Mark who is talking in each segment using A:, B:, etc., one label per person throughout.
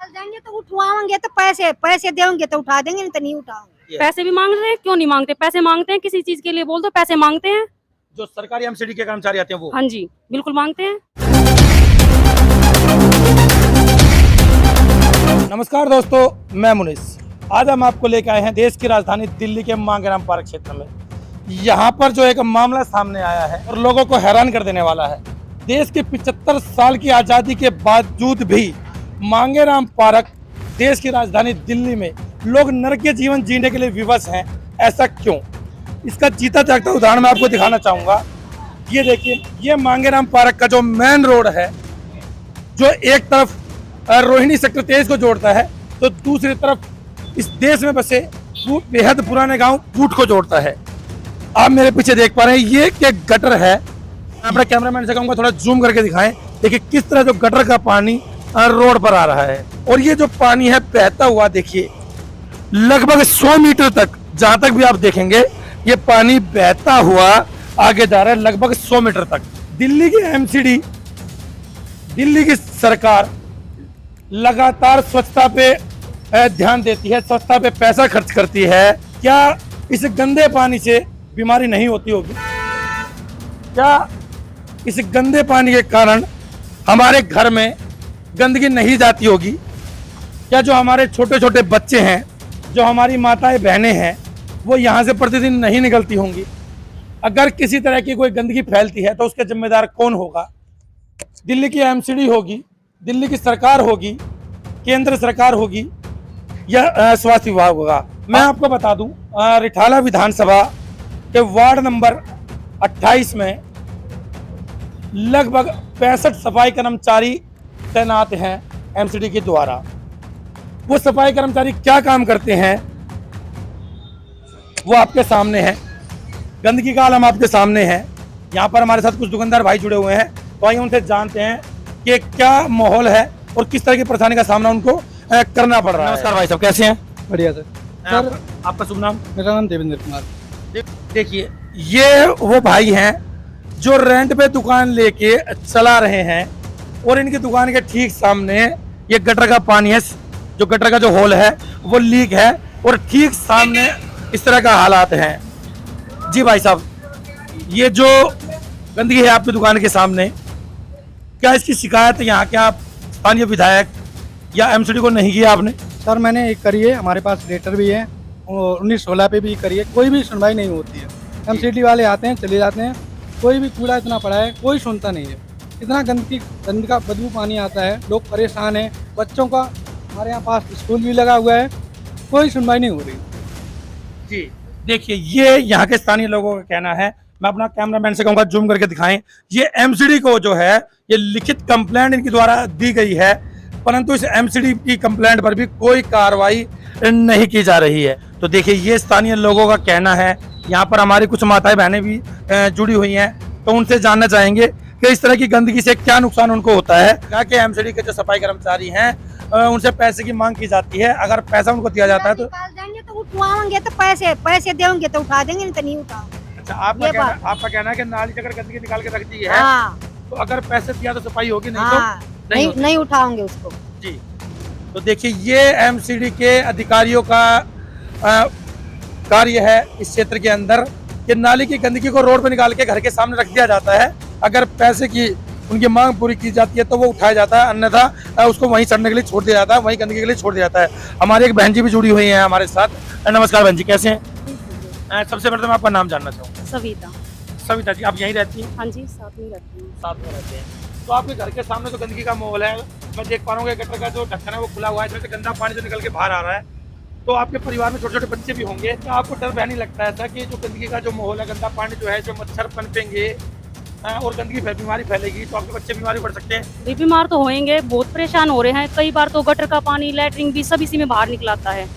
A: चल जाएंगे तो उठवाएंगे तो पैसे पैसे देंगे तो उठा देंगे, नहीं तो नहीं उठाओगे।
B: पैसे भी मांग रहे हैं, क्यों नहीं मांगते? पैसे मांगते हैं, किसी चीज के लिए बोल दो, पैसे मांगते हैं।
C: जो सरकारी एमसीडी के कर्मचारी आते हैं वो?
B: हाँ जी, बिल्कुल मांगते हैं।
C: नमस्कार दोस्तों, मैं मुनीस। आज हम आपको लेकर आए हैं देश की राजधानी दिल्ली के मांगेराम पार्क क्षेत्र में। यहाँ पर जो एक मामला सामने आया है और लोगों को हैरान कर देने वाला है। देश के 75 साल की आज़ादी के बावजूद भी मांगेराम पार्क, देश की राजधानी दिल्ली में लोग नरकीय जीवन जीने के लिए विवश हैं। ऐसा क्यों? इसका जीता जागता उदाहरण मैं आपको दिखाना चाहूँगा। ये देखिए, ये मांगेराम पार्क का जो मेन रोड है, जो एक तरफ रोहिणी सेक्टर 23 को जोड़ता है, तो दूसरी तरफ इस देश में बसे बेहद पुराने गांव कूट को जोड़ता है। आप मेरे पीछे देख पा रहे हैं, ये एक गटर है। मैं अपने कैमरामैन से कहूँगा थोड़ा जूम करके दिखाएं। देखिए किस तरह जो गटर का पानी रोड पर आ रहा है, और ये जो पानी है बहता हुआ, देखिए लगभग 100 मीटर तक, जहां तक भी आप देखेंगे ये पानी बहता हुआ आगे जा रहा है, लगभग 100 मीटर तक। दिल्ली की एमसीडी, दिल्ली की सरकार लगातार स्वच्छता पे ध्यान देती है, स्वच्छता पे पैसा खर्च करती है। क्या इस गंदे पानी से बीमारी नहीं होती होगी? क्या इस गंदे पानी के कारण हमारे घर में गंदगी नहीं जाती होगी? क्या जो हमारे छोटे छोटे बच्चे हैं, जो हमारी माताएं बहनें हैं, वो यहाँ से प्रतिदिन नहीं निकलती होंगी? अगर किसी तरह की कोई गंदगी फैलती है तो उसके जिम्मेदार कौन होगा? दिल्ली की एमसीडी होगी, दिल्ली की सरकार होगी, केंद्र सरकार होगी, या स्वास्थ्य विभाग होगा? मैं आपको बता दूं, रिठाला विधानसभा के वार्ड नंबर 28 में लगभग 65 सफाई कर्मचारी तैनात हैं एमसीडी के द्वारा। वो सफाई कर्मचारी क्या काम करते हैं वो आपके सामने है। गंदगी का आलम आपके सामने है। यहाँ पर हमारे साथ कुछ दुकानदार भाई जुड़े हुए हैं, तो आइए उनसे जानते हैं कि क्या माहौल है और किस तरह की परेशानी का सामना उनको करना पड़ रहा है। नमस्कार भाई साहब, कैसे हैं?
D: बढ़िया सर।
C: सर आपका शुभ नाम?
D: मेरा नाम देवेंद्र कुमार।
C: देखिए, ये वो भाई हैं जो रेंट पे दुकान लेके चला रहे हैं, और इनकी दुकान के ठीक सामने ये गटर का पानी है, जो गटर का जो होल है वो लीक है, और ठीक सामने इस तरह का हालात हैं। जी भाई साहब, ये जो गंदगी है आपकी दुकान के सामने, क्या इसकी शिकायत यहाँ के आप स्थानीय विधायक या एमसीडी को नहीं किया आपने?
D: सर मैंने एक करी है, हमारे पास लेटर भी है, और 19-16 पे भी करी है, कोई भी सुनवाई नहीं होती है। एमसीडी वाले आते हैं, चले जाते हैं, कोई भी कूड़ा इतना पड़ा है, कोई सुनता नहीं है। इतना गंदगी का बदबू पानी आता है, लोग परेशान हैं। बच्चों का हमारे यहाँ पास स्कूल भी लगा हुआ है, कोई सुनवाई नहीं हो रही।
C: जी देखिए, ये यहाँ के स्थानीय लोगों का कहना है। मैं अपना कैमरामैन से कहूँगा जूम करके दिखाएं। ये एमसीडी को जो है, ये लिखित कंप्लेंट इनके द्वारा दी गई है, परंतु इस एमसीडी की कंप्लेंट पर भी कोई कार्रवाई नहीं की जा रही है। तो देखिए, ये स्थानीय लोगों का कहना है। यहाँ पर हमारी कुछ माताएं बहनें भी जुड़ी हुई हैं, तो उनसे जानना चाहेंगे कि इस तरह की गंदगी से क्या नुकसान उनको होता है। क्या कि एमसीडी के जो सफाई कर्मचारी हैं, उनसे पैसे की मांग की जाती है। अगर पैसा उनको दिया जाता है तो
A: निकाल देंगे तो उठवाएंगे तो पैसे पैसे देंगे तो उठा देंगे, नहीं तो नहीं उठाओगे।
C: अच्छा, आपका कहना है कि नाली से अगर गंदगी निकाल के रख दी है,
A: हाँ,
C: तो अगर पैसे दिया तो सफाई होगी, नहीं
A: हाँ,
C: तो नहीं होगी।
A: नहीं उठाओगे उसको।
C: जी, तो देखिए, ये एमसीडी के अधिकारियों का कार्य है इस क्षेत्र के अंदर कि नाली की गंदगी को रोड पर निकाल के घर के सामने रख दिया जाता है। अगर पैसे की उनकी मांग पूरी की जाती है तो वो उठाया जाता है, अन्यथा उसको वहीं सड़ने के लिए छोड़ दिया जाता है, वहीं गंदगी के लिए छोड़ दिया जाता है। हमारी एक बहन जी भी जुड़ी हुई है हमारे साथ। नमस्कार बहन जी, कैसे हैं? सबसे पहले तो मैं आपका नाम जानना चाहूँगा।
B: सविता।
C: सविता जी, आप यहीं रहती हैं?
B: हाँ जी, साथ में रहती हूँ।
C: साथ में रहते हैं। तो आपके घर के सामने तो गंदगी का माहौल है। मैं देख पा रहा हूँ कि गटर का जो ढक्कन है वो खुला हुआ है, इसमें से गंदा पानी जो निकल के बाहर आ रहा है। तो आपके परिवार में छोटे छोटे बच्चे भी होंगे, तो आपको डर बह नहीं लगता है कि जो गंदगी का जो माहौल है, गंदा पानी जो है, जो मच्छर पनपेंगे और गंदगी बीमारी फैलेगी, तो आपके बच्चे बीमारी पड़ सकते हैं?
B: बीमार तो होंगे, बहुत परेशान हो रहे हैं। कई बार तो गटर का पानी, लैटरिन भी सब इसी में बाहर निकलाता है।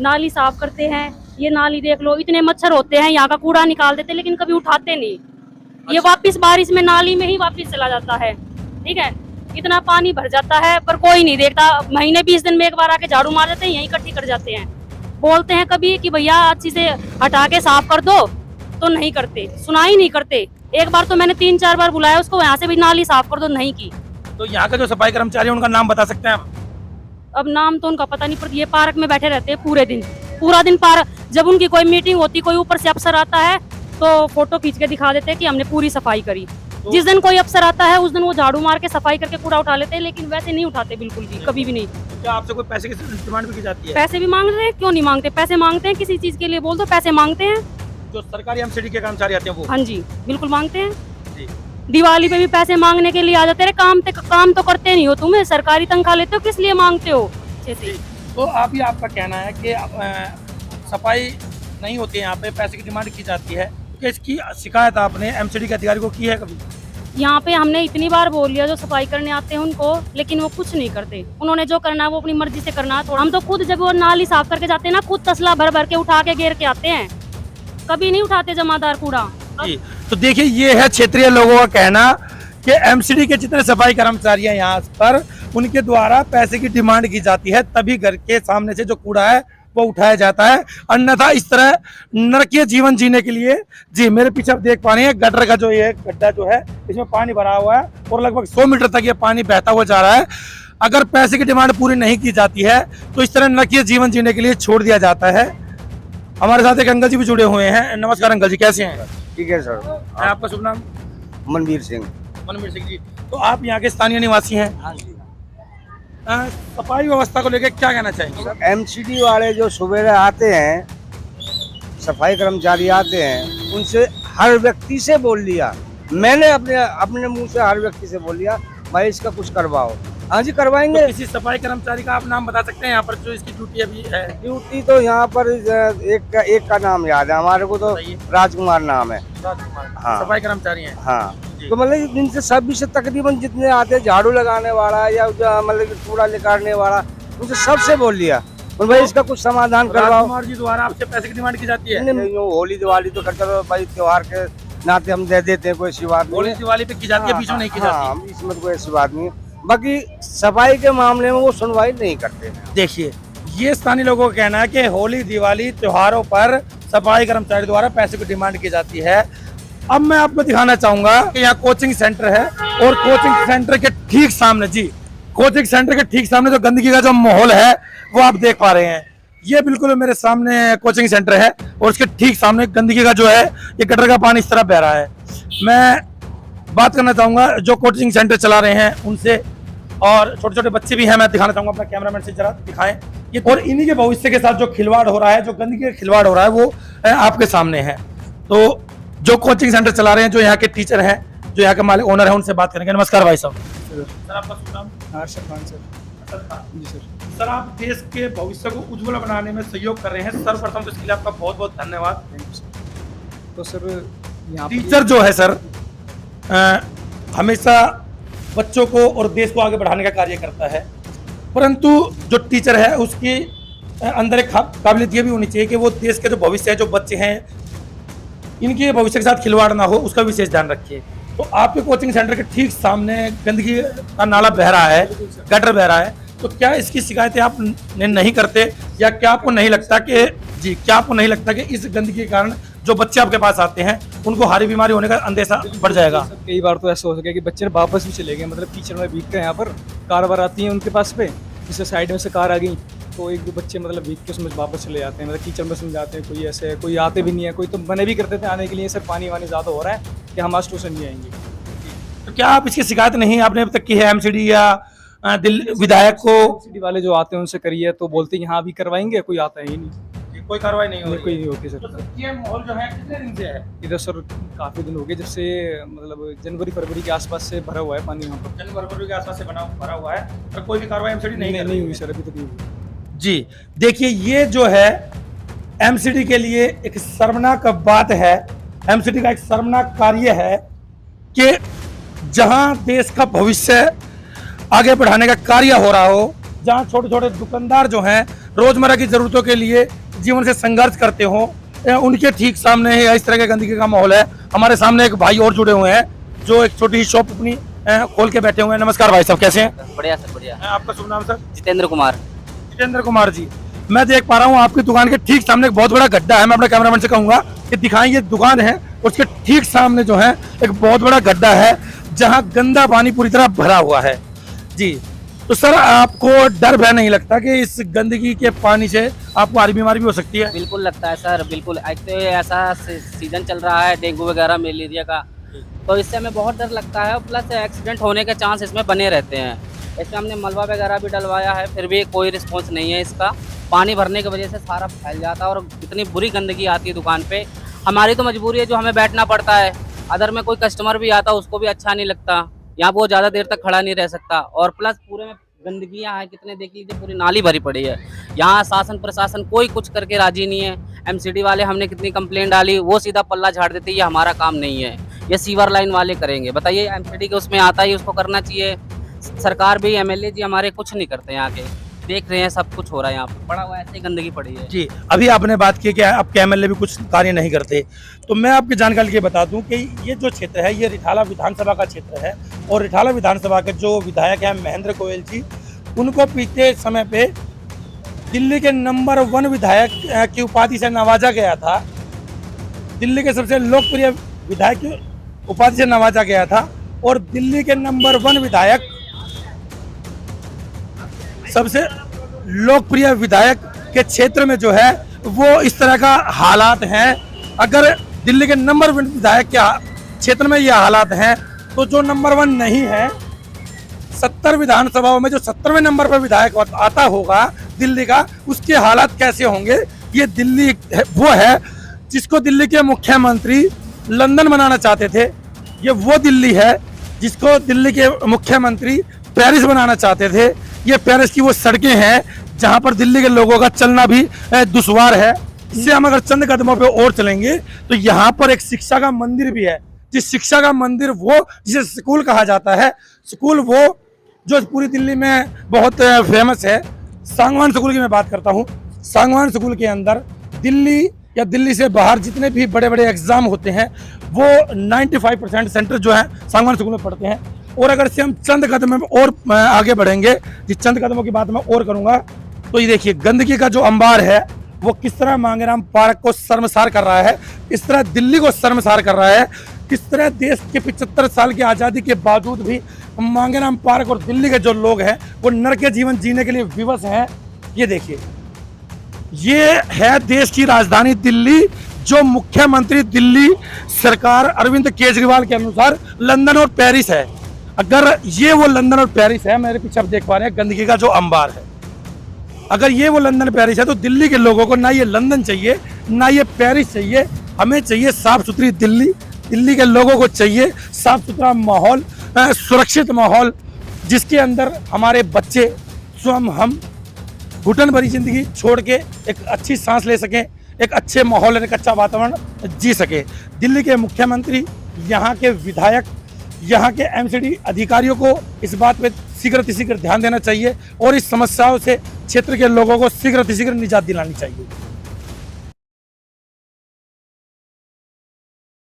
B: नाली साफ करते हैं, ये नाली देख लो, इतने मच्छर होते हैं, यहाँ का कूड़ा निकाल देते लेकिन कभी उठाते नहीं। ये वापस बारिश में नाली में ही वापस चला जाता है। ठीक है, इतना पानी भर जाता है पर कोई नहीं देखता। महीने 20 दिन में एक बार आके झाड़ू मार देते हैं, यहीं इकट्ठी कर जाते हैं। बोलते हैं कभी कि भैया अच्छी से हटा के साफ कर दो, तो नहीं करते, सुनाई नहीं करते। एक बार तो मैंने 3-4 बार बुलाया उसको, यहाँ से भी नाली साफ कर दो, नहीं की।
C: तो यहाँ के जो सफाई कर्मचारी हैं उनका नाम बता सकते हैं आप?
B: अब नाम तो उनका पता नहीं, पर ये पार्क में बैठे रहते हैं पूरा दिन पार्क। जब उनकी कोई मीटिंग होती, कोई ऊपर से अफसर आता है तो फोटो खींच के दिखा देते हैं कि हमने पूरी सफाई करी। जिस दिन कोई अफसर आता है उस दिन वो झाड़ू मार के सफाई करके कूड़ा उठा लेते हैं, लेकिन वैसे नहीं उठाते बिल्कुल भी, कभी भी नहीं।
C: क्या आपसे कोई पैसे की डिमांड भी की जाती है?
B: पैसे भी मांग रहे हैं, क्यों नहीं मांगते? पैसे मांगते हैं, किसी चीज के लिए बोल दो पैसे मांगते हैं।
C: जो सरकारी एमसीडी के कर्मचारी आते हैं वो?
B: हाँ जी, बिल्कुल मांगते हैं।
C: जी।
B: दिवाली पे भी पैसे मांगने के लिए आ जाते हैं। काम तो करते नहीं हो, तुम्हें सरकारी तनख्वाह लेते हो, किस लिए मांगते हो?
C: तो आप ही आपका कहना है कि सफाई नहीं होती है यहाँ पे, पैसे की डिमांड की जाती है, कि इसकी शिकायत आपने एमसीडी के अधिकारी को की है कभी?
B: यहाँ पे हमने इतनी बार बोल लिया जो सफाई करने आते हैं उनको, लेकिन वो कुछ नहीं करते। उन्होंने जो करना है वो अपनी मर्जी से करना है। हम तो खुद जब वो नाली साफ करके जाते हैं ना, खुद तसला भर भर के उठा के घेर के आते हैं, कभी नहीं उठाते जमादार कूड़ा।
C: जी, तो देखिए ये है क्षेत्रीय लोगों का कहना कि एमसीडी के जितने सफाई कर्मचारी हैं यहाँ पर, उनके द्वारा पैसे की डिमांड की जाती है, तभी घर के सामने से जो कूड़ा है वो उठाया जाता है। अन्यथा इस तरह नरकीय जीवन जीने के लिए, जी मेरे पीछे आप देख पा रहे हैं गटर का जो ये गड्ढा जो है, इसमें पानी भरा हुआ है और लगभग 100 मीटर तक ये पानी बहता हुआ जा रहा है। अगर पैसे की डिमांड पूरी नहीं की जाती है तो इस तरह नरकीय जीवन जीने के लिए छोड़ दिया जाता है। हमारे साथ एक अंकल जी भी जुड़े हुए हैं। नमस्कार अंकल जी, कैसे हैं?
E: ठीक है सर।
C: आपका शुभ नाम?
E: मनवीर सिंह।
C: मनवीर सिंह जी, तो आप यहाँ के स्थानीय निवासी हैं।
E: हाँ जी।
C: सफाई व्यवस्था को लेकर क्या कहना चाहेंगे?
E: एमसीडी वाले जो सवेरे आते हैं, सफाई कर्मचारी आते हैं, उनसे हर व्यक्ति से बोल लिया, मैंने अपने मुंह से हर व्यक्ति से बोल लिया भाई इसका कुछ करवाओ। हाँ जी करवाएंगे।
C: तो किसी सफाई कर्मचारी का आप नाम बता सकते हैं यहाँ पर जो इसकी ड्यूटी अभी है?
E: ड्यूटी तो यहाँ पर एक का नाम याद है हमारे को, तो राजकुमार नाम है। हाँ।
C: सफाई कर्मचारी हैं।
E: हाँ, तो मतलब इनसे सभी से तकरीबन जितने आते हैं, झाड़ू लगाने वाला या मतलब कूड़ा निकालने वाला, उनसे सबसे बोल लिया और भाई इसका कुछ समाधान करवाओ।
C: राजकुमार जी द्वारा आपसे पैसे की डिमांड की जाती है?
E: होली दिवाली तो करते हो भाई, त्योहार के नाते हम दे देते हैं, कोई ऐसी बात नहीं।
C: होली दिवाली पे की जाती है, बीच में नहीं की जाती?
E: हाँ, इसमें कोई ऐसी बात नहीं है। बाकी सफाई के मामले में वो सुनवाई नहीं करते।
C: देखिए ये स्थानीय लोगों का कहना है कि होली दिवाली त्योहारों पर सफाई कर्मचारी द्वारा पैसे की डिमांड की जाती है। अब मैं आपको दिखाना चाहूंगा कि यहाँ कोचिंग सेंटर है और कोचिंग सेंटर के ठीक सामने, जी कोचिंग सेंटर के ठीक सामने जो गंदगी का जो माहौल है वो आप देख पा रहे हैं। ये बिल्कुल मेरे सामने कोचिंग सेंटर है और उसके ठीक सामने गंदगी का जो है ये गटर का पानी इस तरह बह रहा है। मैं बात करना चाहूंगा जो कोचिंग सेंटर चला रहे हैं उनसे, और छोटे छोटे बच्चे भी हैं, मैं दिखाना चाहूंगा, अपना कैमरामैन से जरा दिखाएं ये। और इन्हीं के भविष्य के साथ जो खिलवाड़ हो रहा है, जो गंदगी का खिलवाड़ हो रहा है, वो आपके सामने है। तो जो कोचिंग सेंटर चला रहे हैं, जो यहाँ के टीचर हैं, जो यहाँ के मालिक ओनर है, उनसे बात करेंगे। नमस्कार भाई साहब। सर आपका शुभ नाम?
D: अरशद खान सर। जी सर।
C: सर आप देश के भविष्य को उज्जवल बनाने में सहयोग कर रहे हैं, सर्वप्रथम तो इसके लिए आपका बहुत बहुत धन्यवाद।
D: तो सर यहाँ
C: टीचर जो है सर हमेशा बच्चों को और देश को आगे बढ़ाने का कार्य करता है, परंतु जो टीचर है उसके अंदर एक काबिलियत ये भी होनी चाहिए कि वो देश के जो भविष्य है, जो बच्चे हैं, इनके भविष्य के साथ खिलवाड़ ना हो, उसका विशेष ध्यान रखिए। तो आपके कोचिंग सेंटर के ठीक सामने गंदगी का नाला बह रहा है, गटर बह रहा है, तो क्या इसकी शिकायतें आप नहीं करते, या क्या आपको नहीं लगता कि क्या आपको नहीं लगता कि इस गंदगी के कारण जो बच्चे आपके पास आते हैं उनको हारी बीमारी होने का अंदेशा बढ़ जाएगा?
D: कई बार तो ऐसा हो सके कि बच्चे वापस भी चले गए, मतलब टीचर में भीग के यहाँ पर कार वार आती है उनके पास पे, जिससे साइड में से कार आ गई तो एक दो बच्चे मतलब भीग के उसमें वापस चले जाते हैं, मतलब कीचड़ में समझाते हैं। कोई ऐसे है, कोई आते भी नहीं है, कोई तो मने भी करते थे आने के लिए, सर पानी वानी ज़्यादा हो रहा है कि हम आज ट्यूशन नहीं आएंगे।
C: तो क्या आप इसकी शिकायत नहीं आपने अब तक की है एमसीडी या विधायक को?
D: एमसीडी वाले जो आते हैं उनसे करिए तो बोलते हैं यहाँ भी करवाएंगे, कोई आता है ही नहीं,
C: कोई कार्रवाई नहीं हो रही?
D: कोई नहीं होती सर।
C: तो ये माहौल जो है कितने दिन से है
D: इधर सर? काफ़ी दिन हो गए, जब से मतलब जनवरी फरवरी के आसपास से भरा हुआ है पानी यहाँ पर।
C: जनवरी फरवरी के आसपास से भरा हुआ है, पर कोई भी कार्रवाई एमसीडी नहीं
D: हुई सर, अभी तक नहीं हुई।
C: जी देखिए ये जो है एमसीडी के लिए एक शर्मनाक बात है, एमसीडी का एक शर्मनाक कार्य है कि जहां देश का भविष्य आगे बढ़ाने का कार्य हो रहा हो, जहां छोटे छोटे दुकानदार जो हैं रोजमर्रा की जरूरतों के लिए जीवन से संघर्ष करते हो, उनके ठीक सामने इस तरह के गंदगी का माहौल है। हमारे सामने एक भाई और जुड़े हुए हैं जो एक छोटी शॉप अपनी खोल के बैठे हुए हैं। नमस्कार भाई साहब, कैसे हैं?
F: बढ़िया सर, बढ़िया।
C: आपका शुभ नाम सर?
F: जितेंद्र कुमार।
C: जितेंद्र कुमार जी, मैं देख पा रहा हूँ आपकी दुकान के ठीक सामने एक बहुत बड़ा गड्ढा है। मैं अपने कैमरामैन से कहूंगा कि दिखाएं, ये दुकान है, उसके ठीक सामने जो है एक बहुत बड़ा गड्ढा है जहां गंदा पानी पूरी तरह भरा हुआ है। जी तो सर आपको डर भय नहीं लगता कि इस गंदगी के पानी से आपको और बीमारी भी हो सकती है?
F: बिल्कुल लगता है सर, बिल्कुल। एक तो ये ऐसा सीजन चल रहा है डेंगू वगैरह मलेरिया का, तो इससे हमें बहुत डर लगता है। प्लस एक्सीडेंट होने के चांस इसमें बने रहते हैं। इसमें हमने मलबा वगैरह भी डलवाया है, फिर भी कोई रिस्पॉन्स नहीं है इसका। पानी भरने की वजह से सारा फैल जाता है और इतनी बुरी गंदगी आती है दुकान पे। हमारी तो मजबूरी है जो हमें बैठना पड़ता है। अदर में कोई कस्टमर भी आता उसको भी अच्छा नहीं लगता, यहाँ वो ज़्यादा देर तक खड़ा नहीं रह सकता। और प्लस पूरे में गंदगियाँ हैं, कितने देख लीजिए, पूरी नाली भरी पड़ी है। यहाँ शासन प्रशासन कोई कुछ करके राजी नहीं है। एमसीडी वाले हमने कितनी कंप्लेंट डाली, वो सीधा पल्ला झाड़ देते, ये हमारा काम नहीं है, ये सीवर लाइन वाले करेंगे। बताइए, एमसीडी के उसमें आता ही उसको करना चाहिए। सरकार भी, एमएलए जी हमारे कुछ नहीं करते, यहाँ के देख रहे हैं सब कुछ हो रहा है, यहाँ पे पड़ा हुआ ऐसे ही गंदगी पड़ी है।
C: जी, अभी आपने बात की कि आपके एमएलए भी कुछ कार्य नहीं करते, तो मैं आपकी जानकारी के बता दूं कि ये जो क्षेत्र है ये रिठाला विधानसभा का क्षेत्र है और रिठाला विधानसभा के जो विधायक हैं महेंद्र गोयल जी, उनको बीते समय पे दिल्ली के नंबर 1 विधायक की उपाधि से नवाजा गया था। दिल्ली के सबसे लोकप्रिय विधायक की उपाधि से नवाजा गया था और दिल्ली के नंबर 1 विधायक, सबसे लोकप्रिय विधायक के क्षेत्र में जो है वो इस तरह का हालात हैं। अगर दिल्ली के नंबर 1 विधायक के क्षेत्र में ये हालात हैं तो जो नंबर 1 नहीं है, 70 विधानसभाओं में जो 70वें नंबर पर विधायक आता होगा दिल्ली का, उसके हालात कैसे होंगे? ये दिल्ली वो है जिसको दिल्ली के मुख्यमंत्री लंदन बनाना चाहते थे। ये वो दिल्ली है जिसको दिल्ली के मुख्यमंत्री पेरिस बनाना चाहते थे। ये पेरिस की वो सड़कें हैं जहां पर दिल्ली के लोगों का चलना भी दुश्वार है। इससे हम अगर चंद कदमों पे और चलेंगे तो यहाँ पर एक शिक्षा का मंदिर भी है। जिस शिक्षा का मंदिर, वो जिसे स्कूल कहा जाता है, स्कूल वो जो पूरी दिल्ली में बहुत फेमस है, सांगवान स्कूल की मैं बात करता हूँ। सांगवान स्कूल के अंदर दिल्ली या दिल्ली से बाहर जितने भी बड़े बड़े एग्जाम होते हैं वो 95% सेंटर जो है सांगवान स्कूल में पढ़ते हैं। और अगर से हम चंद कदम में और आगे बढ़ेंगे, जिस चंद कदमों की बात मैं और करूंगा, तो ये देखिए गंदगी का जो अंबार है वो किस तरह मांगेराम पार्क को शर्मसार कर रहा है, किस तरह दिल्ली को शर्मसार कर रहा है, किस तरह देश के 75 साल की आज़ादी के बावजूद भी मांगेराम पार्क और दिल्ली के जो लोग हैं वो नरक के जीवन जीने के लिए विवश हैं। ये देखिए, ये है देश की राजधानी दिल्ली, जो मुख्यमंत्री दिल्ली सरकार अरविंद केजरीवाल के अनुसार लंदन और पेरिस है। अगर ये वो लंदन और पेरिस है, मेरे पीछे आप देख पा रहे हैं गंदगी का जो अंबार है, अगर ये वो लंदन पेरिस है तो दिल्ली के लोगों को ना ये लंदन चाहिए ना ये पेरिस चाहिए। हमें चाहिए साफ सुथरी दिल्ली। दिल्ली के लोगों को चाहिए साफ सुथरा माहौल, सुरक्षित माहौल, जिसके अंदर हमारे बच्चे स्वयं हम घुटन भरी जिंदगी छोड़ के एक अच्छी सांस ले सकें, एक अच्छे माहौल, एक अच्छा वातावरण जी सके। दिल्ली के मुख्यमंत्री, यहाँ के विधायक, यहाँ के एमसीडी अधिकारियों को इस बात पे शीघ्र ध्यान देना चाहिए और इस समस्याओं से क्षेत्र के लोगों को शीघ्र निजात दिलानी चाहिए।